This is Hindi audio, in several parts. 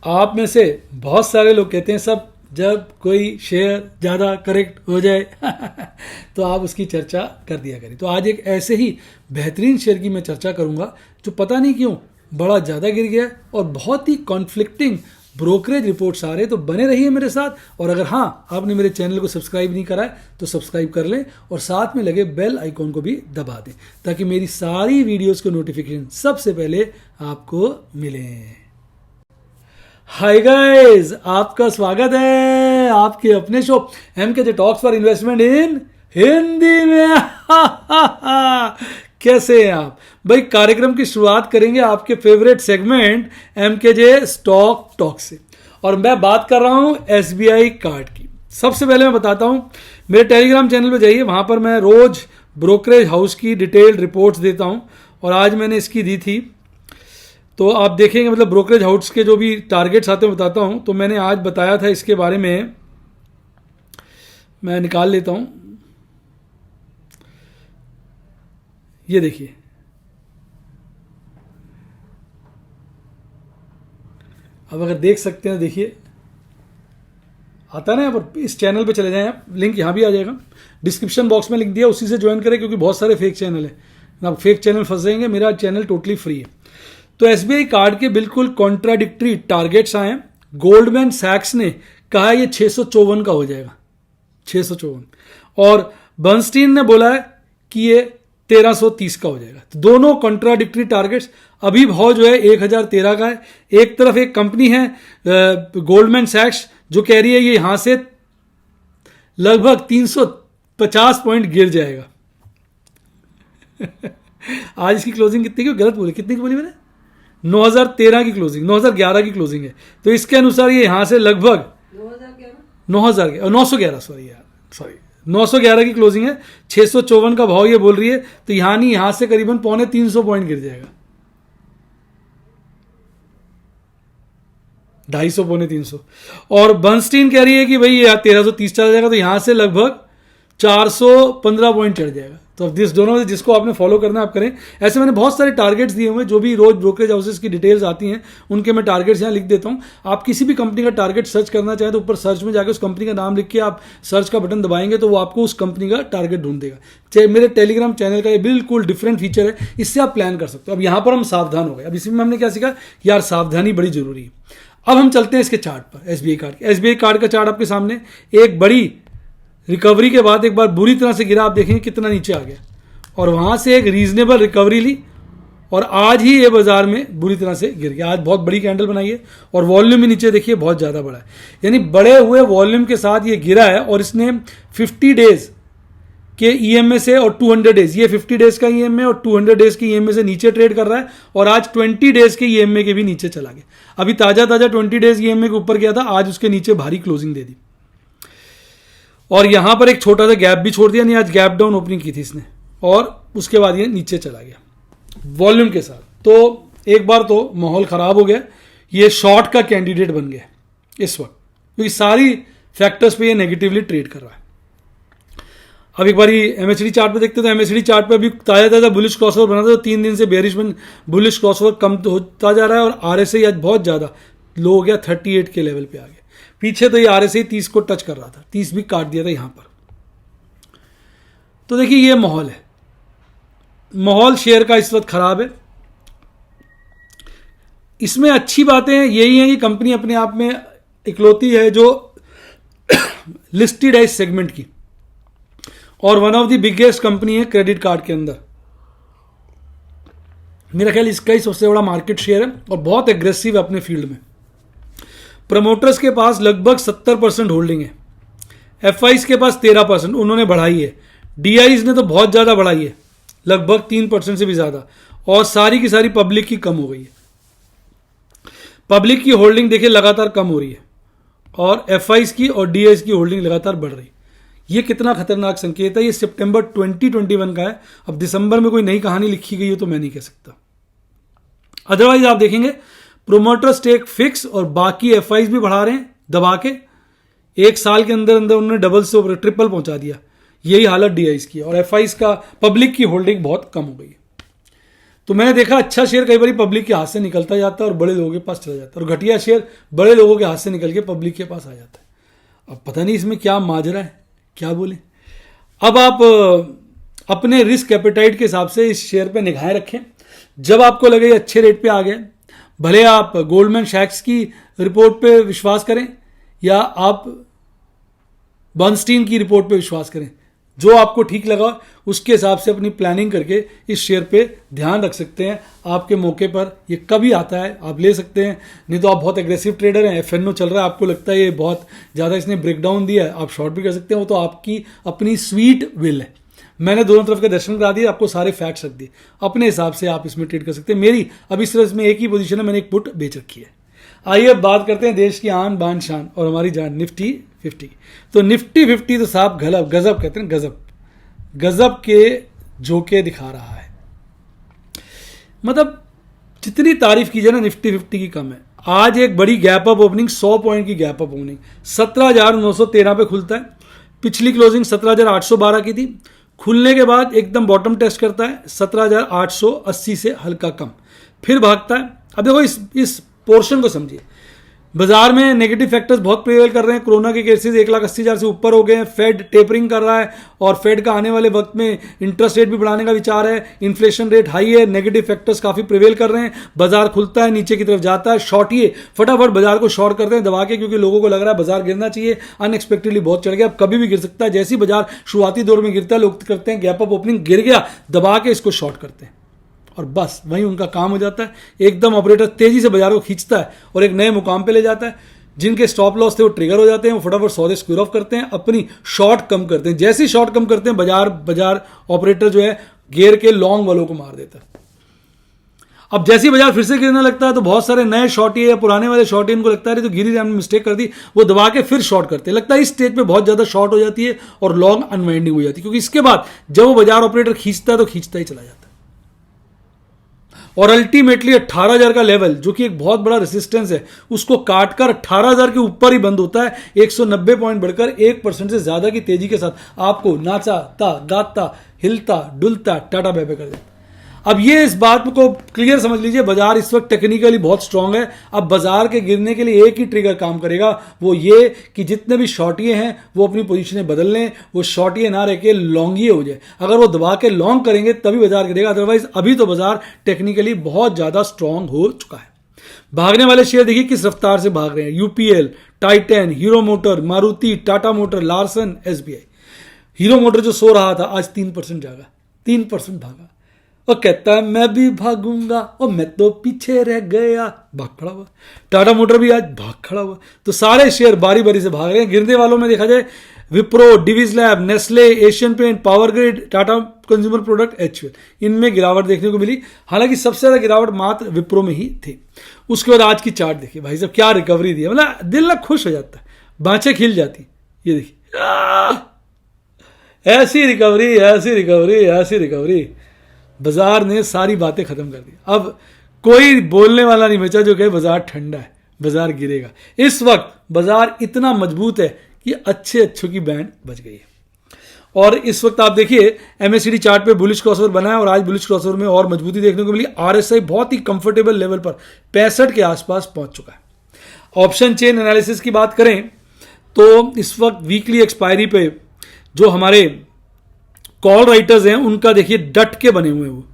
आप में से बहुत सारे लोग कहते हैं सब जब कोई शेयर ज़्यादा करेक्ट हो जाए तो आप उसकी चर्चा कर दिया करें। तो आज एक ऐसे ही बेहतरीन शेयर की मैं चर्चा करूंगा जो पता नहीं क्यों बड़ा ज़्यादा गिर गया है और बहुत ही कॉन्फ्लिक्टिंग ब्रोकरेज रिपोर्ट्स आ रहे। तो बने रहिए मेरे साथ, और अगर हाँ आपने मेरे चैनल को सब्सक्राइब नहीं करा है तो सब्सक्राइब कर लें और साथ में लगे बेल आइकॉन को भी दबा दें ताकि मेरी सारी वीडियोस के नोटिफिकेशन सबसे पहले आपको मिलें। हाय गाइस, आपका स्वागत है आपके अपने show MKJ talks for investment इन हिंदी में। कैसे हैं आप भाई? कार्यक्रम की शुरुआत करेंगे आपके favourite segment MKJ stock talk से, और मैं बात कर रहा हूं SBI कार्ड की। सबसे पहले मैं बताता हूं, मेरे टेलीग्राम चैनल पे जाइए, वहां पर मैं रोज ब्रोकरेज हाउस की डिटेल्ड रिपोर्ट्स देता हूं और आज मैंने इसकी दी थी। तो आप देखेंगे मतलब ब्रोकरेज हाउस के जो भी टारगेट्स आते हैं बताता हूं। तो मैंने आज बताया था इसके बारे में, मैं निकाल लेता हूं, ये देखिए। अब अगर देख सकते हैं देखिए, आता है ना यहाँ पर, इस चैनल पे चले जाएं आप, लिंक यहाँ भी आ जाएगा, डिस्क्रिप्शन बॉक्स में लिंक दिया, उसी से ज्वाइन करें क्योंकि बहुत सारे फेक चैनल है। आप फेक चैनल फंस जाएंगे, मेरा चैनल टोटली फ्री है। तो SBI कार्ड के बिल्कुल कॉन्ट्राडिक्टरी टारगेट्स आए हैं। गोल्डमैन सैक्स ने कहा ये 654 का हो जाएगा, 654, और बर्नस्टीन ने बोला है कि ये 1330 का हो जाएगा। तो दोनों कॉन्ट्राडिक्टरी टारगेट्स। अभी भाव जो है 1013 का है। एक तरफ एक कंपनी है गोल्डमैन सैक्स जो कह रही है ये यहां से लगभग 350 पॉइंट गिर जाएगा। आज इसकी क्लोजिंग कितनी की? गलत बोली, कितनी की बोली मैंने? 9013 की क्लोजिंग, 9011 की क्लोजिंग है। तो इसके अनुसार ये यहां से लगभग 911 की क्लोजिंग है। 654 का भाव ये बोल रही है, तो यहां से करीबन 250 पॉइंट गिर जाएगा, 250 350। और बर्नस्टीन कह रही है कि भाई ये 1330 चला जाएगा, तो यहां से लगभग 415 पॉइंट चढ़ जाएगा। तो अब दोनों में जिसको आपने फॉलो करना है आप करें। ऐसे मैंने बहुत सारे टारगेट्स दिए हुए, जो भी रोज ब्रोकरेज हाउसेस की डिटेल्स आती हैं उनके मैं टारगेट्स यहाँ लिख देता हूँ। आप किसी भी कंपनी का टारगेट सर्च करना चाहें तो ऊपर सर्च में जाकर उस कंपनी का नाम लिख के आप सर्च का बटन दबाएंगे तो वो आपको उस कंपनी का टारगेट ढूंढ देगा। चाहे मेरे टेलीग्राम चैनल का ये बिल्कुल डिफरेंट फीचर है, इससे आप प्लान कर सकते हो। अब यहाँ पर हम सावधान हो गए। अब इसमें हमने क्या सीखा यार, सावधानी बड़ी जरूरी है। अब हम चलते हैं इसके चार्ट पर, SBI कार्ड। SBI कार्ड का चार्ट आपके सामने, एक बड़ी रिकवरी के बाद एक बार बुरी तरह से गिरा, आप देखेंगे कितना नीचे आ गया, और वहां से एक रीजनेबल रिकवरी ली और आज ही ये बाजार में बुरी तरह से गिर गया। आज बहुत बड़ी कैंडल बनाई है और वॉल्यूम भी नीचे देखिए बहुत ज्यादा बड़ा है, यानी बड़े हुए वॉल्यूम के साथ ये गिरा है। और इसने 50 डेज के EMA से और 200 डेज, ये 50 डेज का EMA और 200 डेज के EMA से नीचे ट्रेड कर रहा है, और आज 20 डेज के EMA के भी नीचे चला गया। अभी ताजा 20 डेज EMA के ऊपर गया था, आज उसके नीचे भारी क्लोजिंग दे दी, और यहां पर एक छोटा सा गैप भी छोड़ दिया। नहीं, आज गैप डाउन ओपनिंग की थी इसने, और उसके बाद ये नीचे चला गया वॉल्यूम के साथ। तो एक बार तो माहौल खराब हो गया, ये शॉर्ट का कैंडिडेट बन गया इस वक्त, क्योंकि सारी फैक्टर्स पे ये नेगेटिवली ट्रेड कर रहा है। अब एक बार MACD चार्ट पे देखते हैं। तो MACD चार्ट पे अभी ताजा बुलिश क्रॉसओवर बना था, तो 3 दिन से बेरिश बुलिश क्रॉसओवर कम तो होता जा रहा है, और RSI आज बहुत ज्यादा लो हो गया, 38 के लेवल पे आ गया। पीछे तो ये RSI 30 को टच कर रहा था, 30 भी काट दिया था यहां पर। तो देखिए ये माहौल है, माहौल शेयर का इस वक्त खराब है। इसमें अच्छी बातें यही हैं कि कंपनी अपने आप में इकलौती है जो लिस्टेड है इस सेगमेंट की, और one of the biggest company है क्रेडिट कार्ड के अंदर। मेरा ख्याल इसका ही सबसे बड़ा मार्केट शेयर है और बहुत एग्रेसिव है अपने फील्ड में। प्रमोटर्स के पास लगभग 70% होल्डिंग है, FIs के पास 13%, उन्होंने बढ़ाई है। DIs ने तो बहुत ज्यादा बढ़ाई है, लगभग 3% से भी ज्यादा, और सारी की सारी पब्लिक की कम हो गई है। पब्लिक की होल्डिंग देखिए लगातार कम हो रही है, और FIs की और DIs की होल्डिंग लगातार बढ़ रही है। ये कितना खतरनाक संकेत है। ये सितंबर 2021 का है, अब दिसंबर में कोई नई कहानी लिखी गई हो तो मैं नहीं कह सकता। अदरवाइज आप देखेंगे प्रोमोटर स्टेक फिक्स और बाकी FIs भी बढ़ा रहे हैं दबा के। एक साल के अंदर अंदर उन्होंने डबल से ट्रिपल पहुंचा दिया। यही हालत DIs की है, और FIs का पब्लिक की होल्डिंग बहुत कम हो गई है। तो मैंने देखा अच्छा शेयर कई बार पब्लिक के हाथ से निकलता जाता है और बड़े लोगों के पास चला जाता है, और घटिया शेयर बड़े लोगों के हाथ से निकल के पब्लिक के पास आ जाता है। अब पता नहीं इसमें क्या माजरा है, क्या बोले। अब आप अपने रिस्क एपेटाइट के हिसाब से इस शेयर पे निगाहें रखें। जब आपको लगे ये अच्छे रेट पे आ गए, भले आप गोल्डमैन सैक्स की रिपोर्ट पे विश्वास करें या आप बर्नस्टीन की रिपोर्ट पे विश्वास करें, जो आपको ठीक लगा उसके हिसाब से अपनी प्लानिंग करके इस शेयर पे ध्यान रख सकते हैं। आपके मौके पर ये कभी आता है आप ले सकते हैं, नहीं तो आप बहुत एग्रेसिव ट्रेडर हैं, एफएनओ चल रहा है, आपको लगता है ये बहुत ज़्यादा इसने ब्रेकडाउन दिया है, आप शॉर्ट भी कर सकते हैं। वो तो आपकी अपनी स्वीट विल है। मैंने दोनों तरफ के दर्शन करा दिए, आपको सारे फैक्ट्स रख दिए, अपने हिसाब से आप इसमें ट्रेड कर सकते हैं। मेरी अभी सिर्फ इसमें एक ही पोजीशन है, मैंने एक पुट बेच रखी है। आइए अब बात करते हैं देश की आन बान शान और हमारी जान निफ्टी 50। तो निफ्टी 50 तो साहब गजब कहते हैं, गजब के झोंके दिखा रहा है। मतलब जितनी तारीफ कीजिए ना निफ्टी 50 की कम है। आज एक बड़ी गैप अप ओपनिंग, 100 पॉइंट की गैप अप ओपनिंग, 17,913 पे खुलता है। पिछली क्लोजिंग 17,812 की थी। खुलने के बाद एकदम बॉटम टेस्ट करता है 17,880 से हल्का कम, फिर भागता है। अब देखो इस पोर्शन को समझिए। बाजार में नेगेटिव फैक्टर्स बहुत प्रिवेल कर रहे हैं। कोरोना के केसेस 1,80,000 से ऊपर हो गए हैं। फेड टेपरिंग कर रहा है और फेड का आने वाले वक्त में इंटरेस्ट रेट भी बढ़ाने का विचार है। इन्फ्लेशन रेट हाई है, नेगेटिव फैक्टर्स काफी प्रिवेल कर रहे हैं। बाजार खुलता है, नीचे की तरफ जाता है, शॉर्टिए फटाफट बाजार को शॉर्ट करते हैं दबा के, क्योंकि लोगों को लग रहा है बाजार गिरना चाहिए। अनएक्सपेक्टेडली बहुत चढ़ गया, अब कभी भी गिर सकता है। जैसे ही बाजार शुरुआती दौर में गिरता है, लोग करते हैं गैप अप ओपनिंग, गिर गया, दबा के इसको शॉर्ट करते हैं और बस वहीं उनका काम हो जाता है। एकदम ऑपरेटर तेजी से बाजार को खींचता है और एक नए मुकाम पे ले जाता है। जिनके स्टॉप लॉस थे वो ट्रिगर हो जाते हैं, वो फटाफट सौदे स्क्वेयर ऑफ करते हैं, अपनी शॉर्ट कम करते हैं। जैसे ही शॉर्ट कम करते हैं, बाजार ऑपरेटर जो है गियर के लॉन्ग वालों को मार देता है। अब जैसे ही बाजार फिर से गिरने लगता है तो बहुत सारे नए शॉर्टी या पुराने वाले शॉर्टी, इनको लगता है तो गिरी हमने मिस्टेक कर दी, वो दबा के फिर शॉर्ट करते हैं। लगता है इस स्टेज पे बहुत ज्यादा शॉर्ट हो जाती है और लॉन्ग अनवाइंडिंग हो जाती है, क्योंकि इसके बाद जब वो बाजार ऑपरेटर खींचता है तो खींचता ही चला जाता है। और अल्टीमेटली 18,000 का लेवल, जो कि एक बहुत बड़ा रेसिस्टेंस है, उसको काटकर 18,000 के ऊपर ही बंद होता है। 190 पॉइंट बढ़कर 1% से ज्यादा की तेजी के साथ आपको नाचाता गाता हिलता डुलता टाटा बाय बाय कर देता। अब ये इस बात को क्लियर समझ लीजिए, बाजार इस वक्त टेक्निकली बहुत स्ट्रांग है। अब बाजार के गिरने के लिए एक ही ट्रिगर काम करेगा, वो ये कि जितने भी शॉर्टिए हैं वो अपनी पोजीशनें बदल लें, वो शॉर्टिए ना रह के लॉन्गिए हो जाए। अगर वो दबा के लॉन्ग करेंगे तभी बाजार गिरेगा, अदरवाइज अभी तो बाजार टेक्निकली बहुत ज्यादा स्ट्रांग हो चुका है। भागने वाले शेयर देखिए किस रफ्तार से भाग रहे हैं। UPL, Titan, hero motor, Maruti, Tata motor, Larsen, SBI. Hero motor जो सो रहा था आज 3% जागा, 3% भागा और कहता है मैं भी भागूंगा और मैं तो पीछे रह गया, भाग खड़ा हुआ। टाटा मोटर भी आज भाग खड़ा हुआ। तो सारे शेयर बारी बारी से भाग रहे हैं। गिरने वालों में देखा जाए Wipro, Divi's lab, Nestle, Asian paint, power grid, Tata consumer product, HUL, इनमें गिरावट देखने को मिली। हालांकि सबसे ज्यादा गिरावट मात्र विप्रो में ही थी। उसके बाद आज की चार्ट देखिए भाई साहब, क्या रिकवरी दी है। मतलब दिल ना खुश हो जाता है, बाँचें खिल जाती। ये देखिए ऐसी रिकवरी, ऐसी रिकवरी, ऐसी रिकवरी। बाजार ने सारी बातें खत्म कर दी। अब कोई बोलने वाला नहीं बचा जो कहे बाजार ठंडा है, बाजार गिरेगा। इस वक्त बाजार इतना मजबूत है कि अच्छे अच्छों की बैंड बच गई है। और इस वक्त आप देखिए एमएससीडी चार्ट पे बुलिश क्रॉसओवर बना है और आज बुलिश क्रॉसओवर में और मजबूती देखने को मिली। आरएसआई बहुत ही कंफर्टेबल लेवल पर 65 के आसपास पहुंच चुका है। ऑप्शन चेन एनालिसिस की बात करें तो इस वक्त वीकली एक्सपायरी पे जो हमारे कॉल राइटर्स हैं उनका देखिए डट के बने हुए हैं वो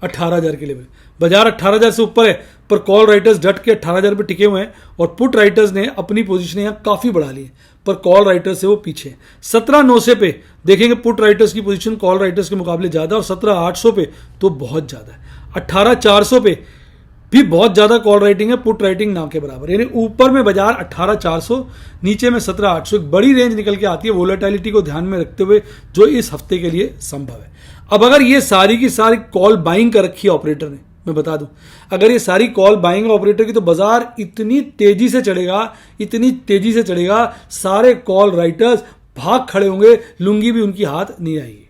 18,000 के लेवल। बाजार 18,000 से ऊपर है पर कॉल राइटर्स डट के 18,000 पे टिके हुए हैं और पुट राइटर्स ने अपनी पोजीशन यहां काफी बढ़ा ली है, पर कॉल राइटर्स से वो पीछे हैं। 17,900 पे देखेंगे पुट राइटर्स की पोजीशन कॉल राइटर्स के मुकाबले ज्यादा, और 17,800 पे तो बहुत ज्यादा है। 18,400 पे भी बहुत ज्यादा कॉल राइटिंग है, पुट राइटिंग ना के बराबर। यानी ऊपर में बाजार 18,400, नीचे में 17,800, एक बड़ी रेंज निकल के आती है वोलेटिलिटी को ध्यान में रखते हुए, जो इस हफ्ते के लिए संभव है। अब अगर ये सारी की सारी कॉल बाइंग कर रखी है ऑपरेटर ने, मैं बता दूं, अगर ये सारी कॉल बाइंग है ऑपरेटर की, तो बाजार इतनी तेजी से चढ़ेगा, इतनी तेजी से चढ़ेगा, सारे कॉल राइटर्स भाग खड़े होंगे, लुंगी भी उनकी हाथ नहीं आएगी।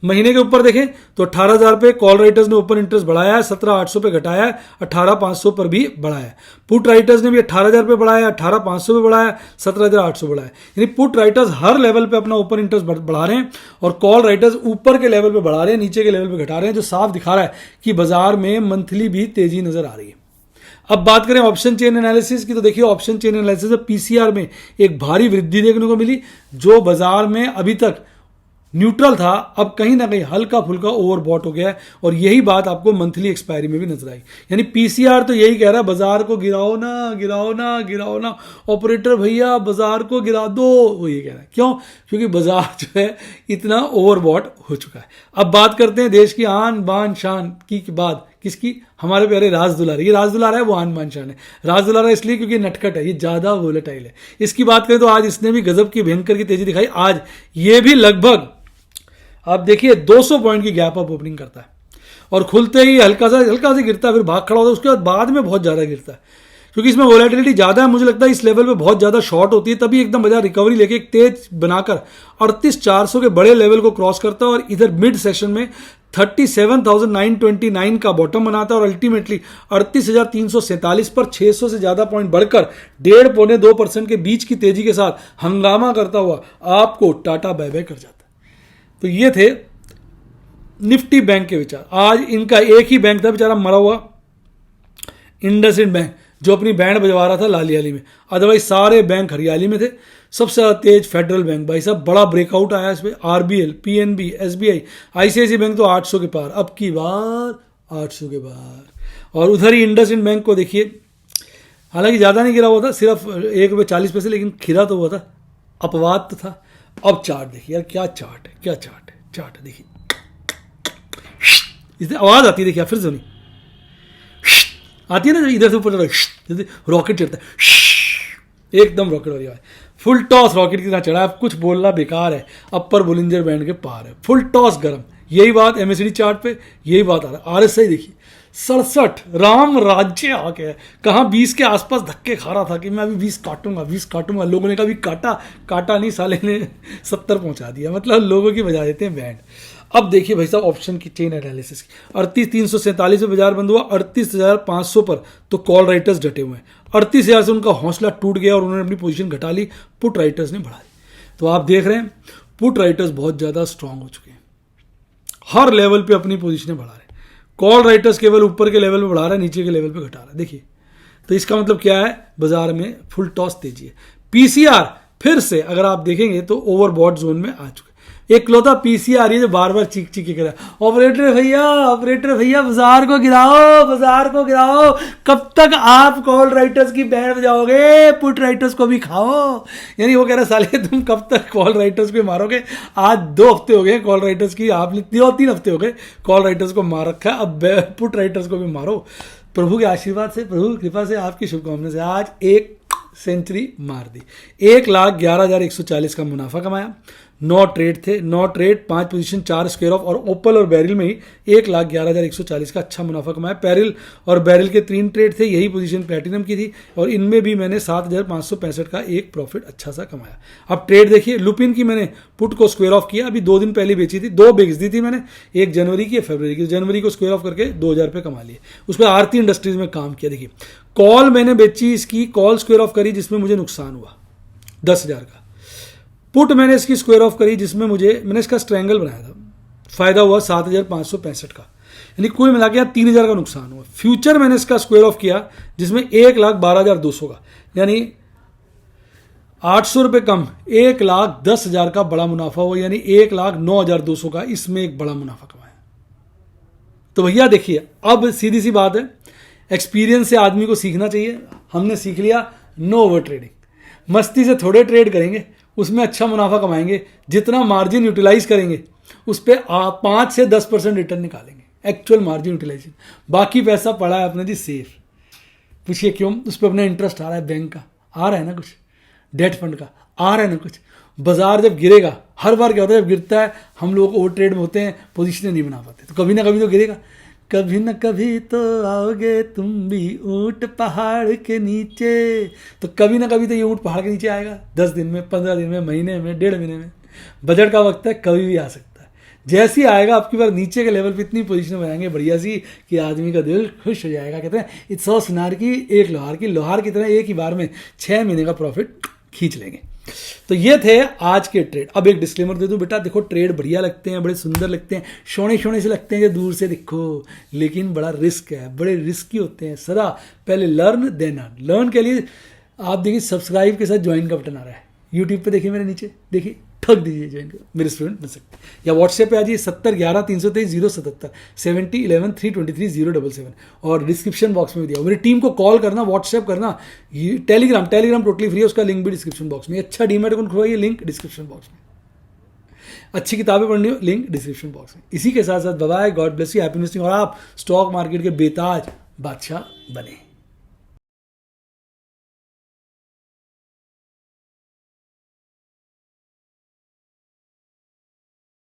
महीने के ऊपर देखें तो 18,000 पे कॉल राइटर्स ने ओपन इंटरेस्ट बढ़ाया है, 17,800 पे घटाया है, 18,500 पर भी बढ़ाया है। पुट राइटर्स ने भी 18,000 पे बढ़ाया, 18,500 पे बढ़ाया, 17,800 बढ़ाया। यानी पुट राइटर्स हर लेवल पे अपना ओपन इंटरेस्ट बढ़ा रहे हैं और कॉल राइटर्स ऊपर के लेवल पे बढ़ा रहे हैं, नीचे के लेवल पे घटा रहे हैं, जो साफ दिखा रहा है कि बाजार में मंथली भी तेजी नजर आ रही है। अब बात करें ऑप्शन चेन एनालिसिस की, तो देखिए ऑप्शन चेन एनालिसिस में पीसीआर में एक भारी वृद्धि देखने को मिली, जो बाजार में अभी तक न्यूट्रल था, अब कहीं ना कहीं हल्का फुल्का ओवरबॉट हो गया है और यही बात आपको मंथली एक्सपायरी में भी नजर आई। यानी पीसीआर तो यही कह रहा है बाजार को गिराओ ना, गिराओ ना, गिराओ ना, ऑपरेटर भैया बाजार को गिरा दो, वो ये कह रहा है। क्यों? क्योंकि बाजार जो है इतना ओवरबॉट हो चुका है। अब बात करते हैं देश की आन बान शान की बात, किसकी? हमारे प्यारे राज दुलारे। ये राज दुलारा है, वो आन बान शान है। राज दुलारा इसलिए क्योंकि नटखट है, ये ज्यादा वोलेटाइल है। इसकी बात करें तो आज इसने भी गजब की भयंकर की तेजी दिखाई। आज ये भी लगभग आप देखिए 200 पॉइंट की गैप अप ओपनिंग करता है और खुलते ही हल्का सा गिरता है, फिर भाग खड़ा होता है, उसके बाद में बहुत ज्यादा गिरता है क्योंकि इसमें वोलेटिलिटी ज्यादा है। मुझे लगता है इस लेवल पे बहुत ज्यादा शॉर्ट होती है, तभी एकदम बाजार रिकवरी लेके एक तेज बनाकर 38,400 के बड़े लेवल को क्रॉस करता है और इधर मिड सेशन में 37,929 का बॉटम बनाता है और अल्टीमेटली 38,347 पर 600 से ज्यादा पॉइंट बढ़कर 1.5-2% के बीच की तेजी के साथ हंगामा करता हुआ आपको टाटा बाय बाय कर जाता है। तो ये थे निफ्टी बैंक के विचार। आज इनका एक ही बैंक था बेचारा मरा हुआ, इंडसइंड बैंक, जो अपनी बैंड बजवा रहा था लाली हाली में, अदरवाइज सारे बैंक हरियाली में थे। सबसे ज्यादा तेज फेडरल बैंक, भाई साहब बड़ा ब्रेकआउट आया इसमें, RBL, PNB, SBI, ICICI bank तो 800 के पार, अब की बार 800 के पार। और उधर ही इंडसइंड बैंक को देखिए, हालांकि ज्यादा नहीं गिरा हुआ था, सिर्फ ₹1.40, लेकिन खिरा तो हुआ था, अपवाद तो था। अब चार्ट देखिए यार, क्या चार्ट है, क्या चार्ट है, चार्ट है देखिए, इससे आवाज आती है, देखिए फिर सुनी आती है ना, इधर से ऊपर जैसे रॉकेट चढ़ता है, एकदम रॉकेट वाली आवाज, फुल टॉस रॉकेट की तरह चढ़ा है। अब कुछ बोलना बेकार है, अपर बोलिंजर बैंड के पार है, फुल टॉस गर्म। यही बात एमएसडी चार्ट पे, यही बात आ रहा है। आरएसआई देखिए 67, राम राज्य आ गया, कहाँ 20 के आसपास धक्के खा रहा था कि मैं अभी 20 काटूंगा, 20 काटूंगा, लोगों ने कभी काटा नहीं, साले ने 70 पहुंचा दिया। मतलब लोगों की बजा देते हैं बैंड। अब देखिए भाई साहब ऑप्शन की चेन एनालिसिस की, 38,347 पे बाजार बंद हुआ, 38,500 पर तो कॉल राइटर्स डटे हुए हैं, 38,000 से उनका हौसला टूट गया और उन्होंने अपनी पोजीशन घटा ली, पुट राइटर्स ने बढ़ा दी। तो आप देख रहे हैं पुट राइटर्स बहुत ज्यादा स्ट्रांग हो चुके हैं, हर लेवल पे अपनी पोजीशनें बढ़ा रहे हैं। कॉल राइटर्स केवल ऊपर के लेवल पे बढ़ा रहा है, नीचे के लेवल पे घटा रहा है। देखिए तो इसका मतलब क्या है, बाजार में फुल टॉस तेजी है। पीसीआर फिर से अगर आप देखेंगे तो ओवरबॉट जोन में आ चुके, एक लौता पीसीआर है जो बार बार चीख चीख कर, ऑपरेटर भैया बाजार को गिराओ, बाजार को गिराओ, कब तक आप कॉल राइटर्स की बैंड बजाओगे, पुट राइटर्स को भी खाओ। यानी वो कह रहा साले तुम कब तक कॉल राइटर्स को मारोगे। आज 2 हफ्ते हो गए कॉल राइटर्स की, आपने 3 हफ्ते हो गए कॉल राइटर्स को मार रखा है, अब पुट राइटर्स को भी मारो। प्रभु के आशीर्वाद से, प्रभु की कृपा से, आपकी शुभकामना से आज एक सेंचुरी मार दी, 1,11,140 का मुनाफा कमाया। 9 ट्रेड थे, 9 ट्रेड 5 पोजीशन 4 स्क्वायर ऑफ और ओपल और बैरिल में ही 1,11,140 का अच्छा मुनाफा कमाया। पैरिल और बैरिल के 3 ट्रेड थे, यही पोजीशन प्लैटिनम की थी और इनमें भी मैंने 7,565 का एक प्रॉफिट अच्छा सा कमाया। अब ट्रेड देखिए, लुपिन की मैंने पुट को स्क्वायर ऑफ किया, अभी 2 दिन पहले बेची थी, 2 बेच दी थी मैंने, एक जनवरी की, फरवरी की। जनवरी को स्क्वायर ऑफ करके 2,000 रुपये कमा लिए। उस पर आरती इंडस्ट्रीज में काम किया। देखिए कॉल मैंने बेची, इसकी कॉल स्क्वायर ऑफ करी जिसमें मुझे नुकसान हुआ 10,000 का। पुट मैंने इसकी स्क्वायर ऑफ करी जिसमें मैंने इसका स्ट्रैंगल बनाया था, फायदा हुआ 7,565 का, यानी कुल मिला के 3,000 का नुकसान हुआ। फ्यूचर मैंने इसका स्क्वायर ऑफ किया जिसमें 1,12,200 का, यानी 800 रुपये कम 1,10,000 का बड़ा मुनाफा हुआ, यानी 1,09,200 का इसमें एक बड़ा मुनाफा कमाया। तो भैया देखिए अब सीधी सी बात है, एक्सपीरियंस से आदमी को सीखना चाहिए। हमने सीख लिया नो ओवर ट्रेडिंग, मस्ती से थोड़े ट्रेड करेंगे, उसमें अच्छा मुनाफा कमाएंगे, जितना मार्जिन यूटिलाइज करेंगे उस पर 5 से 10% रिटर्न निकालेंगे, एक्चुअल मार्जिन यूटिलाइजेशन। बाकी पैसा पड़ा है अपने जी सेफ, पूछिए क्यों, उस पर अपना इंटरेस्ट आ रहा है, बैंक का आ रहा है ना, कुछ डेट फंड का आ रहा है ना कुछ। बाजार जब गिरेगा, हर बार क्या होता है जब गिरता है हम लोग ओवर ट्रेड में होते हैं, पोजीशनें नहीं बना पाते, तो कभी ना कभी तो गिरेगा। कभी न कभी तो आओगे तुम भी ऊंट पहाड़ के नीचे, तो कभी ना कभी तो ये ऊंट पहाड़ के नीचे आएगा, 10 दिन में, 15 दिन में, महीने में, 1.5 महीने में। बजट का वक्त है, कभी भी आ सकता है। जैसे ही आएगा आपकी बार नीचे के लेवल पे इतनी पोजीशन बनाएंगे बढ़िया सी कि आदमी का दिल खुश हो जाएगा। कहते हैं इट्स 100 सुनार की एक लोहार की तरह एक ही बार में 6 महीने का प्रॉफिट खींच लेंगे। तो ये थे आज के ट्रेड। अब एक डिस्क्लेमर दे दूं बेटा, देखो ट्रेड बढ़िया लगते हैं, बड़े सुंदर लगते हैं, सोने से लगते हैं कि दूर से देखो, लेकिन बड़ा रिस्क है, बड़े रिस्की होते हैं। सदा पहले लर्न देन अर्न। लर्न के लिए आप देखिए सब्सक्राइब के साथ ज्वाइन का बटन आ रहा है यूट्यूब पे, देखिए मेरे नीचे, देखिए ठग दीजिए, ज्वाइन करो, मेरे स्टूडेंट बन सकते हैं। या व्हाट्सएप पे आ जाइए 7011-323-077 7011-323-077 और डिस्क्रिप्शन बॉक्स में भी दिया। मेरी टीम को कॉल करना, व्हाट्सएप करना, ये टेलीग्राम टोटली फ्री है, उसका लिंक भी डिस्क्रिप्शन बॉक्स में। अच्छा डीमैट अकाउंट खुलवाइए, लिंक डिस्क्रिप्शन बॉक्स में। अच्छी किताबें पढ़नी हो, लिंक डिस्क्रिप्शन बॉक्स में। इसी के साथ साथ bye, God bless you, happy investing, और आप स्टॉक मार्केट के बेताज बादशाह बने।